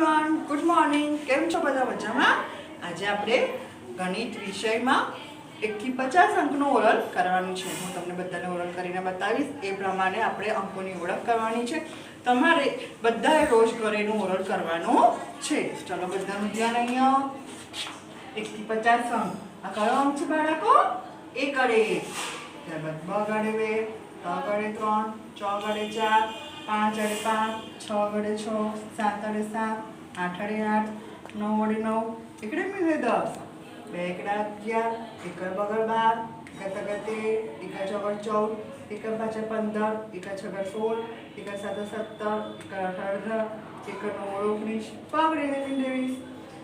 Everyone, good morning. કેમ છો બધા? મજામાં? આજે આપણે ગણિત વિષયમાં 1 થી 50 અંકનો ઓરલ કરવાનું છે. હું તમને બધાને ઓરલ કરીને બતાવીશ. એ પ્રમાણે આપણે અંકોની ઓળખ કરવાની છે. તમારે બધાએ રોજ ઘરેનું ઓરલ કરવાનું છે. ચલો બધાનું ધ્યાન અહીંયા. 1 થી 50 અંક. આ કયો અંક છે બાળકો? 1 અડે 1, ત્યારબાદ 2 અડે 2, 3 અડે 3, 4 અડે 4, 5 અડે 5, 6 અડે 6, 7 અડે 7, 8 અડે 8, 9 અડે 9, એકડે મીંડે 10, 2 એકડા 11, 1 બગર 12, 1 તગર 13, 1 ચોગર 14, 1 પાછા 15, 1 છગર 16, 1 સાતા 17, 1 18, 1 9 19, પગડીને મીંડે 20,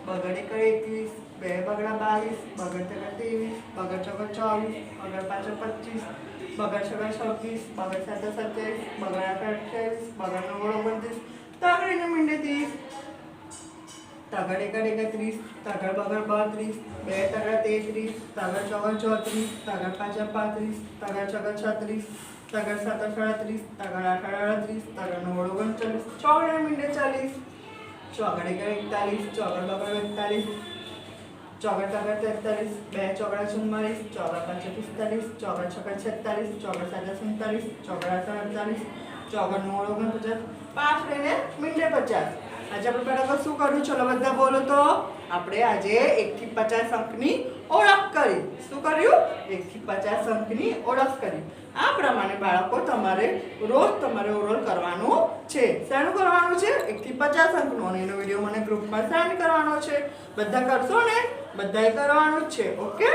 બગડ 1 21, 2 બગડા 22, બગડ તગર 23, બગડ ચોગર 24, બગડ પાછા 25, બગડ છગર 26, બગડ સાતા 27, બગડ 8 28, બગડ 9 29, તગડીને મીંડે 30, તગડ 1 31, તગડ બગડ 32, 2 તગડા 33, તગડ ચોગર 34, તગડ પાછા 35, તગડ છગર 36, તગડ સાતા 37, તગડ 8 38, તગડ 9 39, ચોગડે મીંડે 40, ચોગડ 1 41, ચોગડ બગડ 41, ચોગડ તગડ 43, 2 ચોગડા 44, ચોગડ પાછા 45, ચોગડ છગડ 46, ચોગડ સાતા 47, ચોગડ 8 48, ચોગડ 9 49, 5 લઈને મીંડે 50. આજે આપણે બરાબર શું કર્યું? ચલો બધા બોલો તો. આપણે આજે 1 થી 50 અંકની ઓળખ કરી. શું કર્યું? 1 થી 50 અંકની ઓળખ કરી. આ પ્રમાણે બાળકો તમારે રોજ તમારે ઓરલ કરવાનું છે. શેનું કરવાનું છે? 1 થી 50 અંકનો. અને એનો વિડીયો મને ગ્રુપમાં સેન્ડ કરવાનો છે. બધા કરશો ને? બધાએ કરવાનું જ છે. ઓકે.